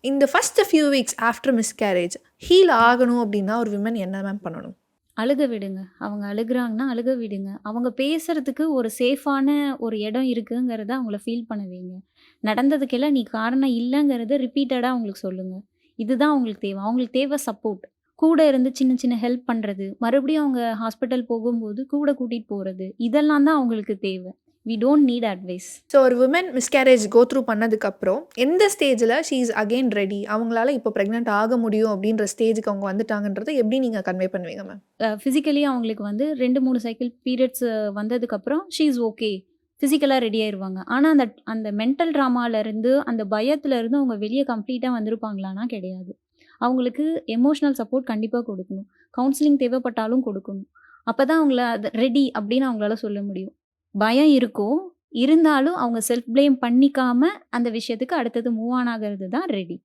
இந்த first few weeks after miscarriage heal ஆகணும் அப்படின்னா ஒரு விமன் என்ன மேம் பண்ணணும்? அழுக விடுங்க. அவங்க அழுகுறாங்கன்னா அழுக விடுங்க. அவங்க பேசுறதுக்கு ஒரு சேஃபான ஒரு இடம் இருக்குங்கிறத அவங்கள ஃபீல் பண்ண வைங்க. நடந்ததுக்கெல்லாம் நீ காரணம் இல்லங்கிறத ரிப்பீட்டடா அவங்களுக்கு சொல்லுங்க. இதுதான் அவங்களுக்கு தேவை. அவங்களுக்கு தேவை சப்போர்ட். கூட இருந்து சின்ன சின்ன ஹெல்ப் பண்றது. மறுபடியும் அவங்க ஹாஸ்பிட்டல் போகும்போது கூட கூட்டிட்டு போறது. இதெல்லாம் தான் அவங்களுக்கு தேவை. We don't need advice. So ஒரு விமன் மிஸ்கேரேஜ் கோ த்ரூ பண்ணதுக்கப்புறம் எந்த ஸ்டேஜில் ஷீ இஸ் அகெயின் ரெடி, அவங்களால இப்போ ப்ரெக்னென்ட் ஆக முடியும் அப்படின்ற ஸ்டேஜுக்கு அவங்க வந்துட்டாங்கன்றதை எப்படி நீங்கள் கன்வே பண்ணுவீங்க மேம்? ஃபிசிக்கலி அவங்களுக்கு வந்து 2, 3 சைக்கிள் பீரியட்ஸ் வந்ததுக்கப்புறம் ஷீ இஸ் ஓகே. ஃபிசிக்கலா ரெடி ஆயிருவாங்க. ஆனா அந்த அந்த மென்டல் ட்ராமாலருந்து, அந்த பயத்துலருந்து அவங்க வெளிய கம்ப்ளீட்டா வந்திருப்பாங்களான்னா கிடையாது. அவங்களுக்கு எமோஷனல் சப்போர்ட் கண்டிப்பா கொடுக்கணும். கவுன்சிலிங் தேவைப்பட்டாலும் கொடுக்கணும். அப்பதான் அவங்கள ரெடி அப்படின்னு அவங்களால சொல்ல முடியும். பயம் இருக்கும். இருந்தாலும் அவங்க செல்ஃப் ப்ளேம் பண்ணிக்காம அந்த விஷயத்துக்கு அடுத்தது மூவ் ஆன் ஆகுறது தான் ரெடி.